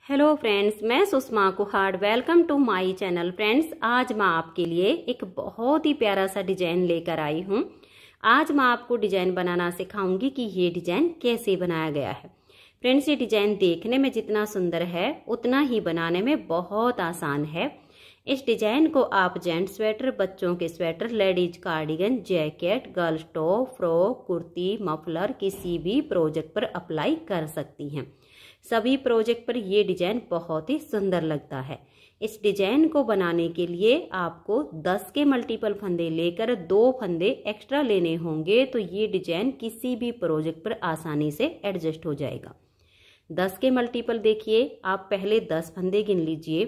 Hello friends, मैं Sushma Kuhad. Welcome to my channel. Friends, आज मैं आपके लिए एक बहुत ही प्यारा सा डिजाइन लेकर आई हूँ। आज मैं आपको डिजाइन बनाना सिखाऊंगी कि ये डिजाइन कैसे बनाया गया है। फ्रेंड्स, ये डिजाइन देखने में जितना सुंदर है उतना ही बनाने में बहुत आसान है। इस डिजाइन को आप जेंट्स स्वेटर, बच्चों के sweater, ladies cardigan, jacket, girls top, frock, kurti, muffler किसी भी प्रोजेक्ट पर अप्लाई कर सकती हैं। सभी प्रोजेक्ट पर ये डिजाइन बहुत ही सुंदर लगता है। इस डिजाइन को बनाने के लिए आपको 10 के मल्टीपल फंदे लेकर 2 फंदे एक्स्ट्रा लेने होंगे, तो ये डिजाइन किसी भी प्रोजेक्ट पर आसानी से एडजस्ट हो जाएगा। 10 के मल्टीपल देखिए, आप पहले 10 फंदे गिन लीजिए,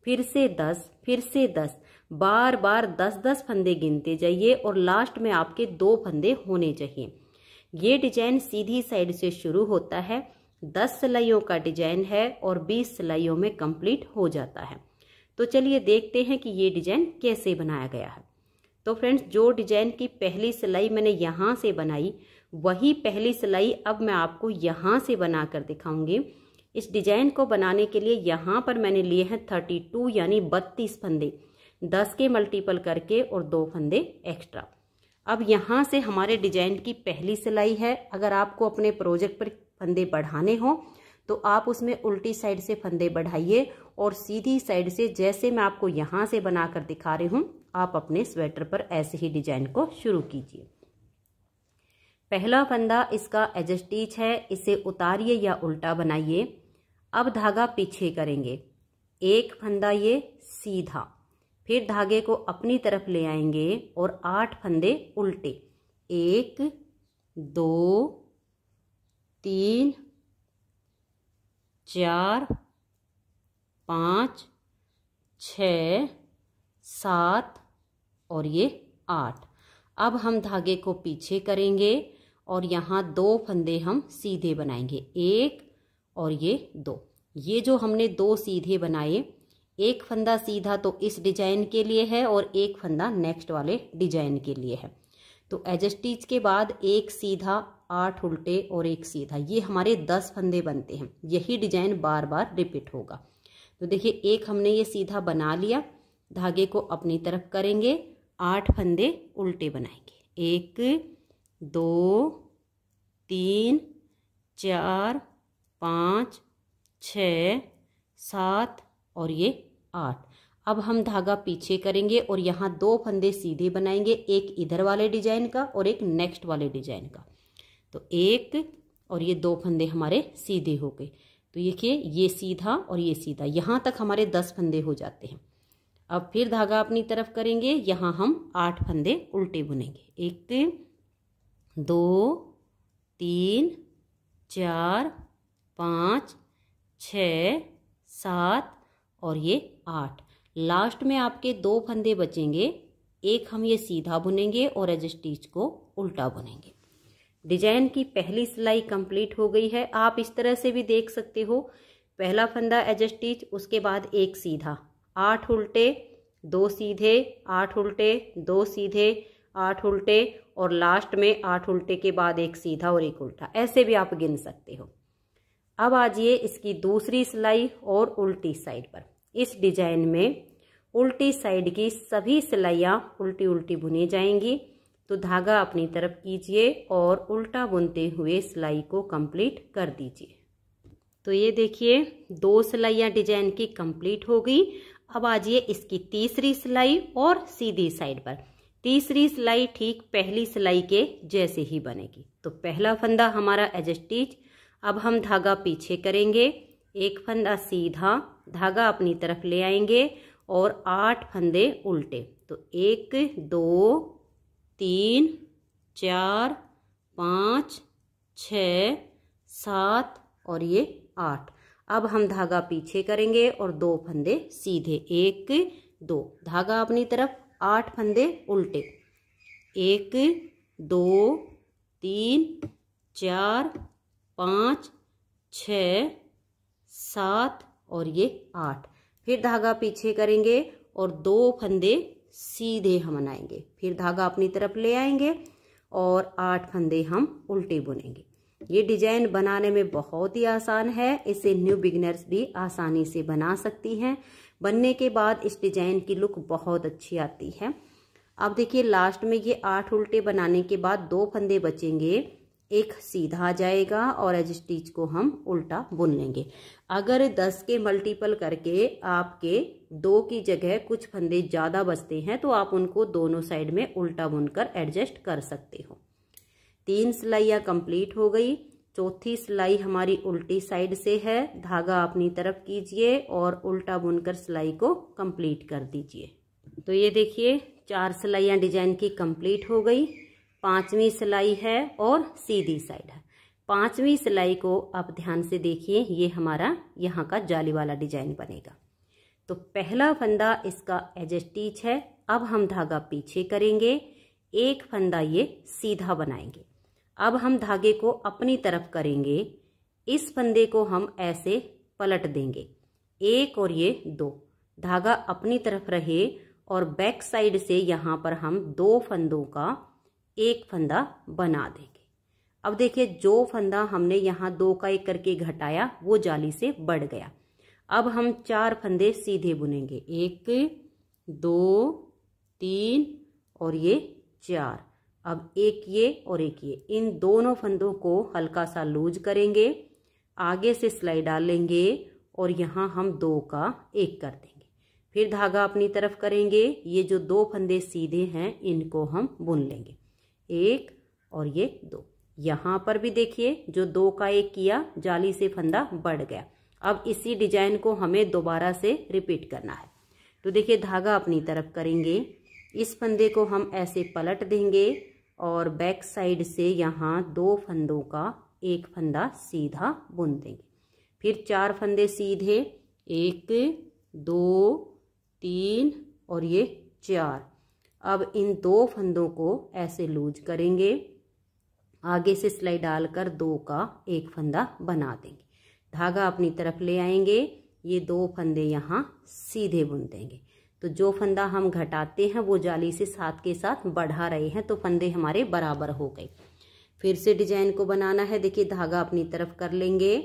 फिर से 10, फिर से 10, बार बार 10-10 फंदे गिनते जाइए और लास्ट में आपके 2 फंदे होने चाहिए। ये डिजाइन सीधी साइड से शुरू होता है, 10 सिलाइयों का डिजाइन है और 20 सिलाइयों में कंप्लीट हो जाता है। तो चलिए देखते हैं कि ये डिजाइन कैसे बनाया गया है। तो फ्रेंड्स, जो डिजाइन की पहली सिलाई मैंने यहाँ से बनाई, वही पहली सिलाई अब मैं आपको यहाँ से बनाकर दिखाऊंगी। इस डिजाइन को बनाने के लिए यहाँ पर मैंने लिए हैं 32 यानी 32 फंदे, 10 के मल्टीपल करके और 2 फंदे एक्स्ट्रा। अब यहाँ से हमारे डिजाइन की पहली सिलाई है। अगर आपको अपने प्रोजेक्ट पर फंदे बढ़ाने हो तो आप उसमें उल्टी साइड से फंदे बढ़ाइए और सीधी साइड से, जैसे मैं आपको यहाँ से बनाकर दिखा रही हूँ, आप अपने स्वेटर पर ऐसे ही डिजाइन को शुरू कीजिए। पहला फंदा इसका एज स्टिच है, इसे उतारिए या उल्टा बनाइए। अब धागा पीछे करेंगे, एक फंदा ये सीधा, फिर धागे को अपनी तरफ ले आएंगे और 8 फंदे उल्टे, 1 2 3 4 5 6 7 और ये 8। अब हम धागे को पीछे करेंगे और यहाँ 2 फंदे हम सीधे बनाएंगे, 1 और ये 2। ये जो हमने 2 सीधे बनाए, एक फंदा सीधा तो इस डिजाइन के लिए है और एक फंदा नेक्स्ट वाले डिजाइन के लिए है। तो एज स्टिच के बाद एक सीधा, 8 उल्टे और एक सीधा, ये हमारे 10 फंदे बनते हैं। यही डिजाइन बार बार रिपीट होगा। तो देखिए, एक हमने ये सीधा बना लिया, धागे को अपनी तरफ करेंगे, 8 फंदे उल्टे बनाएंगे, 1 2 3 4 5 6 7 और ये 8। अब हम धागा पीछे करेंगे और यहाँ 2 फंदे सीधे बनाएंगे, एक इधर वाले डिजाइन का और एक नेक्स्ट वाले डिजाइन का। तो 1 और ये 2 फंदे हमारे सीधे हो गए। तो देखिए, ये सीधा और ये सीधा, यहाँ तक हमारे 10 फंदे हो जाते हैं। अब फिर धागा अपनी तरफ करेंगे, यहाँ हम 8 फंदे उल्टे बुनेंगे, 1 2 3 4 5 6 7 और ये 8। लास्ट में आपके 2 फंदे बचेंगे, एक हम ये सीधा बुनेंगे और एज स्टिच को उल्टा बुनेंगे। डिजाइन की पहली सिलाई कंप्लीट हो गई है। आप इस तरह से भी देख सकते हो, पहला फंदा एज स्टिच, उसके बाद एक सीधा, 8 उल्टे 2 सीधे, 8 उल्टे 2 सीधे, 8 उल्टे और लास्ट में 8 उल्टे के बाद एक सीधा और एक उल्टा, ऐसे भी आप गिन सकते हो। अब आजिए इसकी दूसरी सिलाई और उल्टी साइड पर। इस डिजाइन में उल्टी साइड की सभी सिलाइयाँ उल्टी उल्टी बुनी जाएंगी। तो धागा अपनी तरफ कीजिए और उल्टा बुनते हुए सिलाई को कंप्लीट कर दीजिए। तो ये देखिए, 2 सिलाइयाँ डिजाइन की कंप्लीट हो गई। अब आजिए इसकी तीसरी सिलाई और सीधी साइड पर। तीसरी सिलाई ठीक पहली सिलाई के जैसे ही बनेगी। तो पहला फंदा हमारा एज स्टिच, अब हम धागा पीछे करेंगे, एक फंदा सीधा, धागा अपनी तरफ ले आएंगे और 8 फंदे उल्टे। तो 1 2 3 4 5 6 7 और ये 8। अब हम धागा पीछे करेंगे और 2 फंदे सीधे, 1 2, धागा अपनी तरफ, 8 फंदे उल्टे, 1 2 3 4 5 6 7 और ये 8। फिर धागा पीछे करेंगे और 2 फंदे सीधे हम बनाएंगे, फिर धागा अपनी तरफ ले आएंगे और 8 फंदे हम उल्टे बुनेंगे। ये डिजाइन बनाने में बहुत ही आसान है, इसे न्यू बिगिनर्स भी आसानी से बना सकती हैं। बनने के बाद इस डिजाइन की लुक बहुत अच्छी आती है। अब देखिए लास्ट में ये 8 उल्टे बनाने के बाद 2 फंदे बचेंगे, एक सीधा आ जाएगा और एज स्टिच को हम उल्टा बुन लेंगे। अगर 10 के मल्टीपल करके आपके 2 की जगह कुछ फंदे ज़्यादा बचते हैं तो आप उनको दोनों साइड में उल्टा बुनकर एडजस्ट कर सकते हो। 3 सिलाइयाँ कंप्लीट हो गई। चौथी सिलाई हमारी उल्टी साइड से है। धागा अपनी तरफ कीजिए और उल्टा बुनकर सिलाई को कंप्लीट कर दीजिए। तो ये देखिए 4 सिलाइयाँ डिजाइन की कंप्लीट हो गई। 5वीं सिलाई है और सीधी साइड है। 5वीं सिलाई को आप ध्यान से देखिए, ये हमारा यहाँ का जाली वाला डिजाइन बनेगा। तो पहला फंदा इसका एज स्टिच है। अब हम धागा पीछे करेंगे, एक फंदा ये सीधा बनाएंगे। अब हम धागे को अपनी तरफ करेंगे, इस फंदे को हम ऐसे पलट देंगे, 1 और ये 2, धागा अपनी तरफ रहे और बैक साइड से यहाँ पर हम 2 फंदों का एक फंदा बना देंगे। अब देखिए जो फंदा हमने यहाँ 2 का 1 करके घटाया वो जाली से बढ़ गया। अब हम 4 फंदे सीधे बुनेंगे, 1 2 3 और ये 4। अब एक ये और एक ये, इन दोनों फंदों को हल्का सा लूज करेंगे, आगे से सिलाई डालेंगे और यहाँ हम 2 का 1 कर देंगे। फिर धागा अपनी तरफ करेंगे, ये जो 2 फंदे सीधे हैं इनको हम बुन लेंगे, 1 और ये 2। यहाँ पर भी देखिए जो 2 का 1 किया जाली से फंदा बढ़ गया। अब इसी डिजाइन को हमें दोबारा से रिपीट करना है। तो देखिए धागा अपनी तरफ करेंगे, इस फंदे को हम ऐसे पलट देंगे और बैक साइड से यहाँ 2 फंदों का 1 फंदा सीधा बुन देंगे। फिर 4 फंदे सीधे, 1 2 3 और ये 4। अब इन 2 फंदों को ऐसे लूज करेंगे, आगे से सिलाई डालकर 2 का 1 फंदा बना देंगे। धागा अपनी तरफ ले आएंगे, ये 2 फंदे यहाँ सीधे बुन देंगे। तो जो फंदा हम घटाते हैं वो जाली से साथ के साथ बढ़ा रहे हैं, तो फंदे हमारे बराबर हो गए। फिर से डिजाइन को बनाना है। देखिए धागा अपनी तरफ कर लेंगे,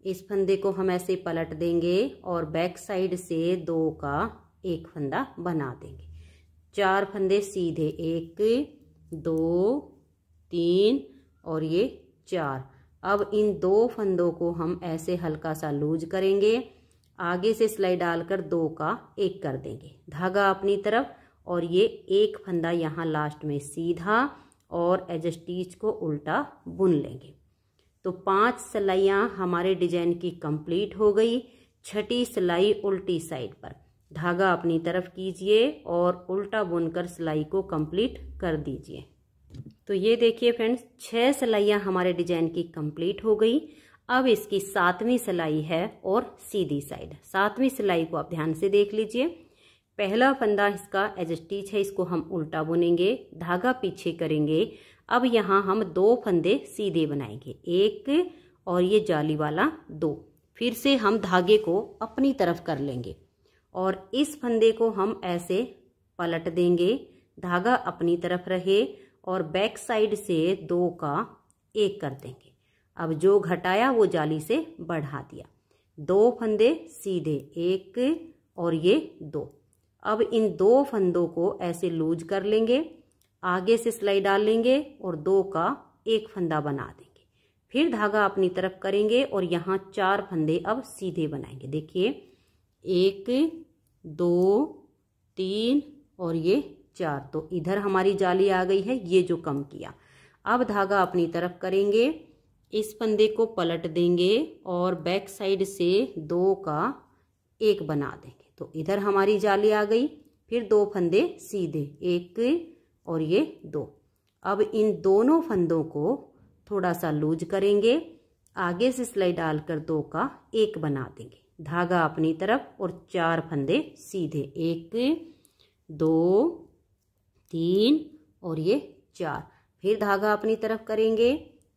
इस फंदे को हम ऐसे पलट देंगे और बैक साइड से 2 का 1 फंदा बना देंगे। 4 फंदे सीधे, 1 2 3 और ये 4। अब इन 2 फंदों को हम ऐसे हल्का सा लूज करेंगे, आगे से सिलाई डालकर 2 का 1 कर देंगे। धागा अपनी तरफ और ये 1 फंदा यहाँ लास्ट में सीधा और एज स्टिच को उल्टा बुन लेंगे। तो 5 सिलाइयाँ हमारे डिजाइन की कंप्लीट हो गई। 6ठी सिलाई उल्टी साइड पर, धागा अपनी तरफ कीजिए और उल्टा बुनकर सिलाई को कंप्लीट कर दीजिए। तो ये देखिए फ्रेंड्स 6 सिलाइयाँ हमारे डिजाइन की कंप्लीट हो गई। अब इसकी 7वीं सिलाई है और सीधी साइड। 7वीं सिलाई को आप ध्यान से देख लीजिए। पहला फंदा इसका एज स्टिच है, इसको हम उल्टा बुनेंगे, धागा पीछे करेंगे। अब यहाँ हम 2 फंदे सीधे बनाएंगे, 1 और ये जाली वाला 2। फिर से हम धागे को अपनी तरफ कर लेंगे और इस फंदे को हम ऐसे पलट देंगे, धागा अपनी तरफ रहे और बैक साइड से 2 का 1 कर देंगे। अब जो घटाया वो जाली से बढ़ा दिया, 2 फंदे सीधे, 1 और ये 2। अब इन 2 फंदों को ऐसे लूज कर लेंगे, आगे से सिलाई डाल लेंगे और 2 का 1 फंदा बना देंगे। फिर धागा अपनी तरफ करेंगे और यहाँ 4 फंदे अब सीधे बनाएंगे। देखिए 1 2 3 और ये 4। तो इधर हमारी जाली आ गई है, ये जो कम किया। अब धागा अपनी तरफ करेंगे, इस फंदे को पलट देंगे और बैक साइड से 2 का 1 बना देंगे। तो इधर हमारी जाली आ गई। फिर 2 फंदे सीधे, 1 और ये 2। अब इन दोनों फंदों को थोड़ा सा लूज करेंगे, आगे से सिलाई डालकर 2 का 1 बना देंगे। धागा अपनी तरफ और 4 फंदे सीधे, 1 2 3 और ये 4। फिर धागा अपनी तरफ करेंगे,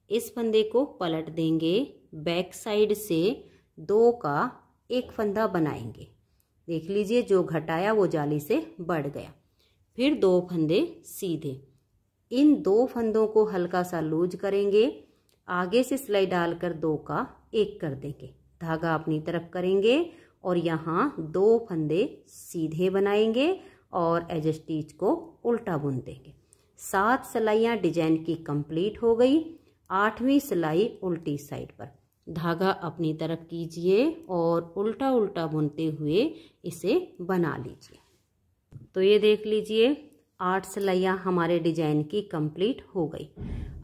इस फंदे को पलट देंगे, बैक साइड से 2 का 1 फंदा बनाएंगे। देख लीजिए जो घटाया वो जाली से बढ़ गया। फिर 2 फंदे सीधे, इन 2 फंदों को हल्का सा लूज करेंगे, आगे से सिलाई डालकर 2 का 1 कर देंगे। धागा अपनी तरफ करेंगे और यहाँ 2 फंदे सीधे बनाएंगे और एज स्टिच को उल्टा बुन देंगे। 7 सिलाइयाँ डिजाइन की कंप्लीट हो गई। 8वीं सिलाई उल्टी साइड पर धागा अपनी तरफ कीजिए और उल्टा उल्टा बुनते हुए इसे बना लीजिए। तो ये देख लीजिए 8 सिलाइयाँ हमारे डिजाइन की कंप्लीट हो गई।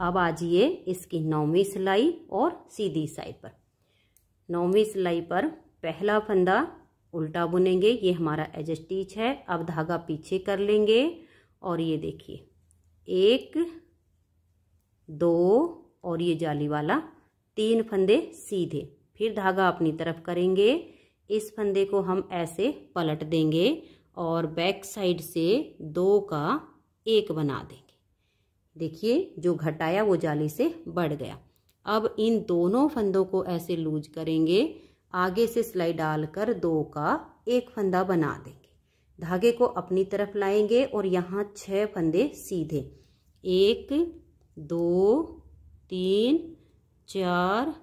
अब आजिए इसकी 9वीं सिलाई और सीधी साइड पर। 9वीं सिलाई पर पहला फंदा उल्टा बुनेंगे, ये हमारा एज स्टिच है। अब धागा पीछे कर लेंगे और ये देखिए 1 2 और ये जाली वाला 3 फंदे सीधे। फिर धागा अपनी तरफ करेंगे, इस फंदे को हम ऐसे पलट देंगे और बैक साइड से 2 का 1 बना देंगे। देखिए जो घटाया वो जाली से बढ़ गया। अब इन दोनों फंदों को ऐसे लूज करेंगे, आगे से सिलाई डालकर 2 का 1 फंदा बना देंगे। धागे को अपनी तरफ लाएंगे और यहाँ 6 फंदे सीधे, 1 2 3 4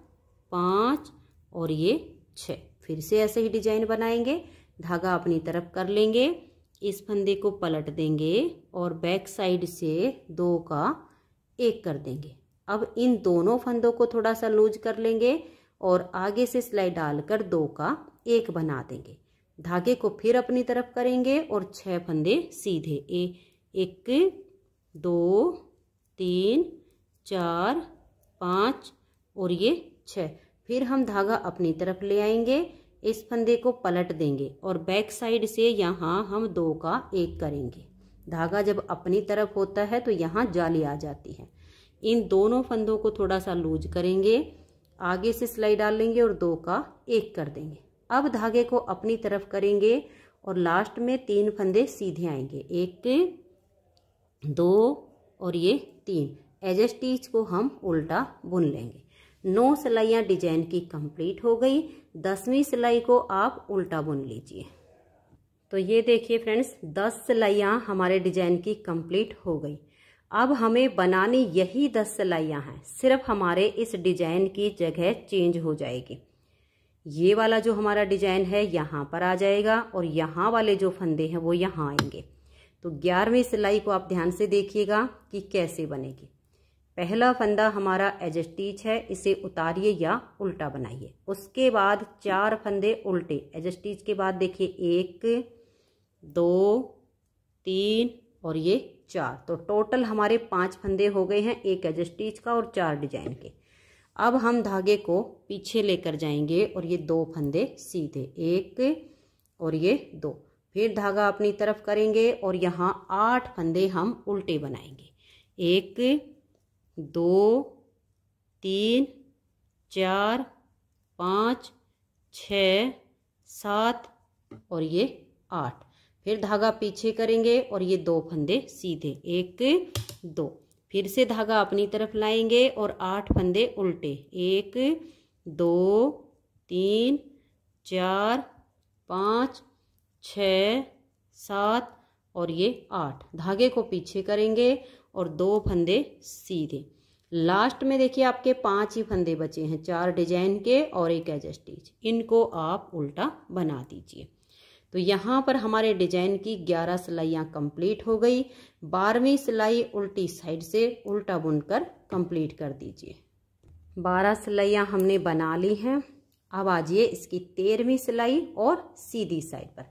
5 और ये 6। फिर से ऐसे ही डिजाइन बनाएंगे। धागा अपनी तरफ कर लेंगे, इस फंदे को पलट देंगे और बैक साइड से 2 का 1 कर देंगे। अब इन दोनों फंदों को थोड़ा सा लूज कर लेंगे और आगे से सिलाई डालकर 2 का 1 बना देंगे। धागे को फिर अपनी तरफ करेंगे और 6 फंदे सीधे, 1 2 3 4 5 और ये 6। फिर हम धागा अपनी तरफ ले आएंगे, इस फंदे को पलट देंगे और बैक साइड से यहाँ हम 2 का 1 करेंगे। धागा जब अपनी तरफ होता है तो यहाँ जाली आ जाती है। इन दोनों फंदों को थोड़ा सा लूज करेंगे, आगे से सिलाई डाल लेंगे और 2 का 1 कर देंगे। अब धागे को अपनी तरफ करेंगे और लास्ट में 3 फंदे सीधे आएंगे, 1 2 और ये 3। एज स्टिच को हम उल्टा बुन लेंगे। 9 सिलाइयाँ डिजाइन की कंप्लीट हो गई। 10वीं सिलाई को आप उल्टा बुन लीजिए। तो ये देखिए फ्रेंड्स 10 सिलाइयाँ हमारे डिजाइन की कंप्लीट हो गई। अब हमें बनानी यही 10 सिलाइयाँ हैं, सिर्फ हमारे इस डिजाइन की जगह चेंज हो जाएगी। ये वाला जो हमारा डिजाइन है यहाँ पर आ जाएगा और यहाँ वाले जो फंदे हैं वो यहाँ आएंगे। तो 11वीं सिलाई को आप ध्यान से देखिएगा कि कैसे बनेगी। पहला फंदा हमारा एज स्टिच है, इसे उतारिए या उल्टा बनाइए। उसके बाद 4 फंदे उल्टे एज स्टिच के बाद देखिए 1 2 3 और ये 4। तो टोटल हमारे 5 फंदे हो गए हैं, 1 एज स्टिच का और 4 डिजाइन के। अब हम धागे को पीछे लेकर जाएंगे और ये 2 फंदे सीधे, 1 और ये 2। फिर धागा अपनी तरफ करेंगे और यहाँ 8 फंदे हम उल्टे बनाएंगे, 1 2 3 4 5 6 7 और ये 8। फिर धागा पीछे करेंगे और ये 2 फंदे सीधे, 1 2। फिर से धागा अपनी तरफ लाएंगे और 8 फंदे उल्टे, 1 2 3 4 5 6 7 और ये 8। धागे को पीछे करेंगे और 2 फंदे सीधे। लास्ट में देखिए आपके 5 ही फंदे बचे हैं, 4 डिजाइन के और 1 एज स्टिच। इनको आप उल्टा बना दीजिए। तो यहाँ पर हमारे डिजाइन की 11 सिलाइयाँ कंप्लीट हो गई। 12वीं सिलाई उल्टी साइड से उल्टा बुनकर कंप्लीट कर दीजिए। 12 सिलाइयाँ हमने बना ली हैं। अब आजिए इसकी 13वीं सिलाई और सीधी साइड पर।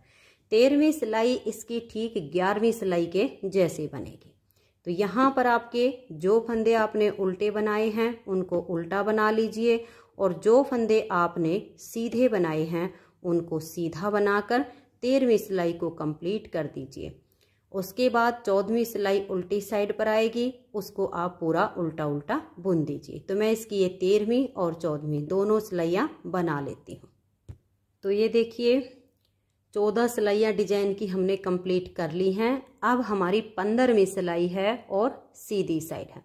13वीं सिलाई इसकी ठीक 11वीं सिलाई के जैसे बनेगी। तो यहाँ पर आपके जो फंदे आपने उल्टे बनाए हैं उनको उल्टा बना लीजिए और जो फंदे आपने सीधे बनाए हैं उनको सीधा बनाकर 13वीं सिलाई को कंप्लीट कर दीजिए। उसके बाद 14वीं सिलाई उल्टी साइड पर आएगी, उसको आप पूरा उल्टा उल्टा बुन दीजिए। तो मैं इसकी ये 13वीं और 14वीं दोनों सिलाइयाँ बना लेती हूँ। तो ये देखिए 14 सिलाइयाँ डिजाइन की हमने कंप्लीट कर ली हैं। अब हमारी 15वीं सिलाई है और सीधी साइड है।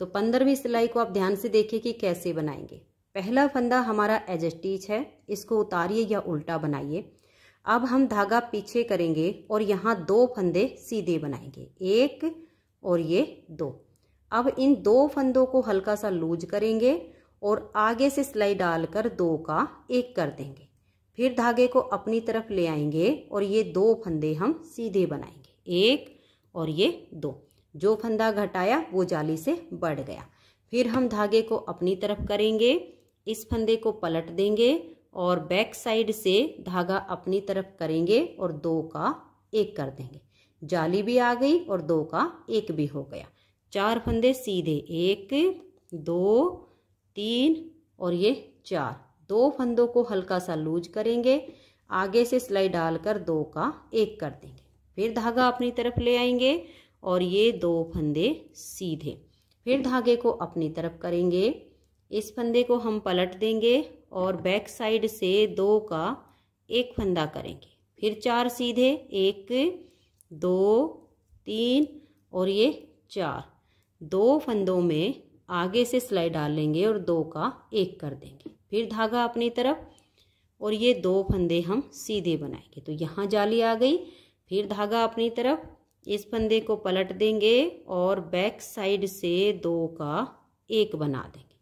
तो 15वीं सिलाई को आप ध्यान से देखिए कि कैसे बनाएंगे। पहला फंदा हमारा एज स्टिच है, इसको उतारिए या उल्टा बनाइए। अब हम धागा पीछे करेंगे और यहाँ 2 फंदे सीधे बनाएंगे, 1 और ये 2। अब इन 2 फंदों को हल्का सा लूज करेंगे और आगे से सिलाई डालकर 2 का 1 कर देंगे। फिर धागे को अपनी तरफ ले आएंगे और ये 2 फंदे हम सीधे बनाएंगे, 1 और ये 2। जो फंदा घटाया वो जाली से बढ़ गया। फिर हम धागे को अपनी तरफ करेंगे, इस फंदे को पलट देंगे और बैक साइड से धागा अपनी तरफ करेंगे और 2 का 1 कर देंगे। जाली भी आ गई और 2 का 1 भी हो गया। 4 फंदे सीधे, 1 2 3 और ये 4। 2 फंदों को हल्का सा लूज करेंगे, आगे से सिलाई डालकर 2 का 1 कर देंगे। फिर धागा अपनी तरफ ले आएंगे और ये 2 फंदे सीधे। फिर धागे को अपनी तरफ करेंगे, इस फंदे को हम पलट देंगे और बैक साइड से 2 का 1 फंदा करेंगे। फिर 4 सीधे, 1 2 3 और ये 4। 2 फंदों में आगे से सिलाई डाल लेंगे और 2 का 1 कर देंगे। फिर धागा अपनी तरफ और ये 2 फंदे हम सीधे बनाएंगे। तो यहाँ जाली आ गई। फिर धागा अपनी तरफ, इस फंदे को पलट देंगे और बैक साइड से 2 का 1 बना देंगे।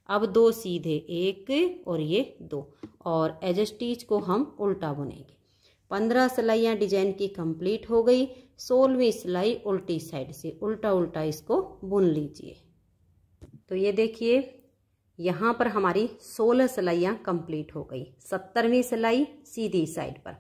अब 2 सीधे, 1 और ये 2, और एज स्टिच को हम उल्टा बुनेंगे। 15 सिलाइयाँ डिजाइन की कंप्लीट हो गई। 16वीं सिलाई उल्टी साइड से उल्टा उल्टा इसको बुन लीजिए। तो ये देखिए यहाँ पर हमारी 16 सिलाइयाँ कंप्लीट हो गई। 17वीं सिलाई सीधी साइड पर,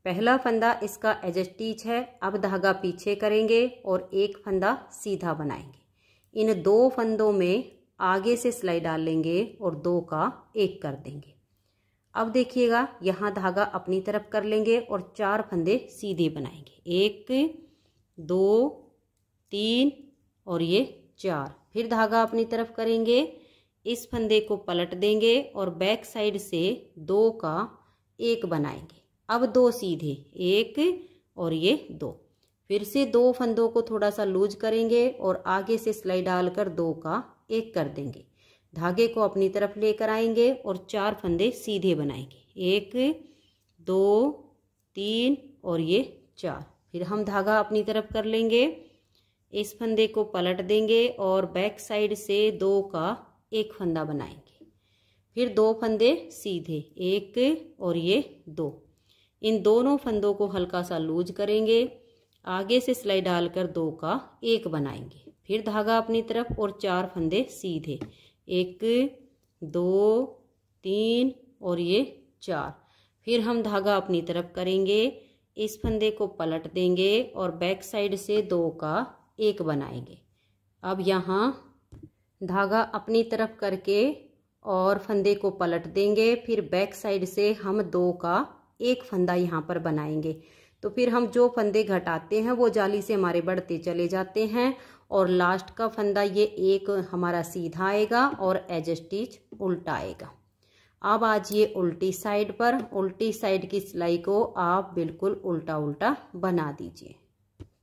पहला फंदा इसका एज स्टिच है। अब धागा पीछे करेंगे और 1 फंदा सीधा बनाएंगे। इन 2 फंदों में आगे से सिलाई डाल लेंगे और 2 का 1 कर देंगे। अब देखिएगा यहाँ धागा अपनी तरफ कर लेंगे और 4 फंदे सीधे बनाएंगे, 1 2 3 और ये 4। फिर धागा अपनी तरफ करेंगे, इस फंदे को पलट देंगे और बैक साइड से 2 का 1 बनाएंगे। अब 2 सीधे, 1 और ये 2। फिर से 2 फंदों को थोड़ा सा लूज करेंगे और आगे से सिलाई डालकर 2 का 1 कर देंगे। धागे को अपनी तरफ लेकर आएंगे और 4 फंदे सीधे बनाएंगे, 1 2 3 और ये 4। फिर हम धागा अपनी तरफ कर लेंगे, इस फंदे को पलट देंगे और बैक साइड से 2 का 1 फंदा बनाएंगे। फिर 2 फंदे सीधे, 1 और ये 2। इन दोनों फंदों को हल्का सा लूज करेंगे, आगे से सिलाई डालकर 2 का 1 बनाएंगे। फिर धागा अपनी तरफ और 4 फंदे सीधे, 1 2 3 और ये 4। फिर हम धागा अपनी तरफ करेंगे, इस फंदे को पलट देंगे और बैक साइड से 2 का 1 बनाएंगे। अब यहाँ धागा अपनी तरफ करके और फंदे को पलट देंगे। फिर बैक साइड से हम 2 का 1 फंदा यहाँ पर बनाएंगे। तो फिर हम जो फंदे घटाते हैं वो जाली से हमारे बढ़ते चले जाते हैं और लास्ट का फंदा ये 1 हमारा सीधा आएगा और एज स्टिच उल्टा आएगा। अब आज ये उल्टी साइड पर, उल्टी साइड की सिलाई को आप बिल्कुल उल्टा उल्टा बना दीजिए।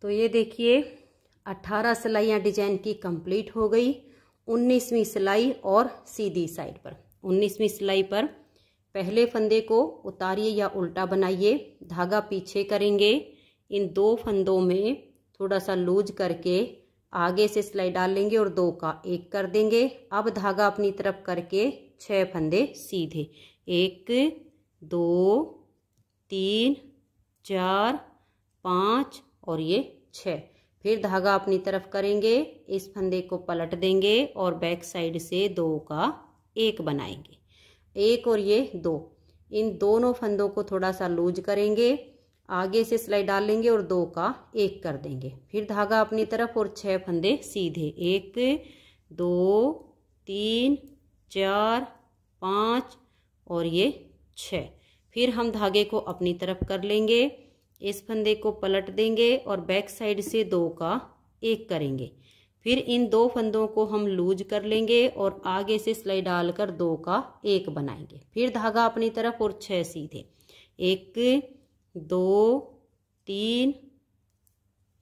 तो ये देखिए 18 सिलाइयाँ डिजाइन की कंप्लीट हो गई। 19वीं सिलाई और सीधी साइड पर, 19वीं सिलाई पर पहले फंदे को उतारिए या उल्टा बनाइए, धागा पीछे करेंगे, इन 2 फंदों में थोड़ा सा लूज करके आगे से सिलाई डाल लेंगे और 2 का 1 कर देंगे। अब धागा अपनी तरफ करके 6 फंदे सीधे, 1 2 3 4 5 और ये 6। फिर धागा अपनी तरफ करेंगे, इस फंदे को पलट देंगे और बैक साइड से 2 का 1 बनाएंगे, 1 और ये 2। इन दोनों फंदों को थोड़ा सा लूज करेंगे, आगे से सिलाई डाल लेंगे और 2 का 1 कर देंगे। फिर धागा अपनी तरफ और 6 फंदे सीधे, 1 2 3 4 5 और ये 6। फिर हम धागे को अपनी तरफ कर लेंगे, इस फंदे को पलट देंगे और बैक साइड से 2 का 1 करेंगे। फिर इन 2 फंदों को हम लूज कर लेंगे और आगे से सिलाई डालकर 2 का 1 बनाएंगे। फिर धागा अपनी तरफ और 6 सीधे, 1 2 3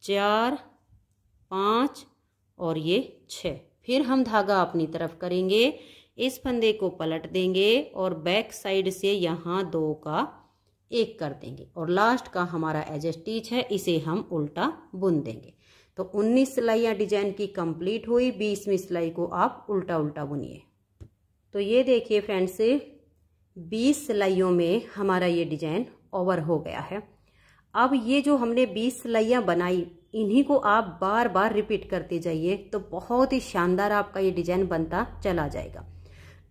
4 5 और ये 6। फिर हम धागा अपनी तरफ करेंगे, इस फंदे को पलट देंगे और बैक साइड से यहाँ 2 का 1 कर देंगे और लास्ट का हमारा एज स्टिच है, इसे हम उल्टा बुन देंगे। तो 19 सिलाइयाँ डिजाइन की कंप्लीट हुई। 20वीं सिलाई को आप उल्टा उल्टा बुनिए। तो ये देखिए फ्रेंड्स, 20 सिलाइयों में हमारा ये डिजाइन ओवर हो गया है। अब ये जो हमने 20 सिलाइयाँ बनाई, इन्हीं को आप बार बार रिपीट करते जाइए तो बहुत ही शानदार आपका ये डिजाइन बनता चला जाएगा।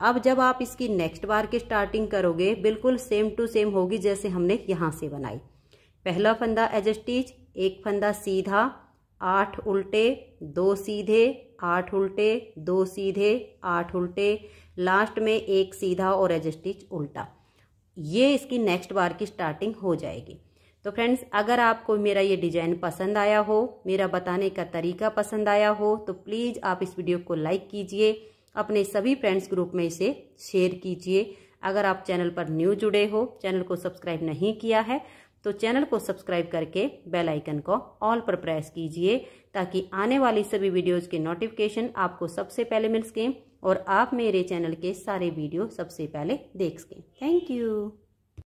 अब जब आप इसकी नेक्स्ट बार की स्टार्टिंग करोगे, बिल्कुल सेम टू सेम होगी जैसे हमने यहाँ से बनाई। पहला फंदा एज स्टिच, एक फंदा सीधा, 8 उल्टे, 2 सीधे, 8 उल्टे, 2 सीधे, 8 उल्टे, लास्ट में एक सीधा और एज स्टिच उल्टा। ये इसकी नेक्स्ट बार की स्टार्टिंग हो जाएगी। तो फ्रेंड्स, अगर आपको मेरा ये डिजाइन पसंद आया हो, मेरा बताने का तरीका पसंद आया हो, तो प्लीज आप इस वीडियो को लाइक कीजिए, अपने सभी फ्रेंड्स ग्रुप में इसे शेयर कीजिए। अगर आप चैनल पर न्यू जुड़े हो, चैनल को सब्सक्राइब नहीं किया है, तो चैनल को सब्सक्राइब करके बेल आइकन को ऑल पर प्रेस कीजिए, ताकि आने वाली सभी वीडियोज के नोटिफिकेशन आपको सबसे पहले मिल सकें और आप मेरे चैनल के सारे वीडियो सबसे पहले देख सकें। Thank you.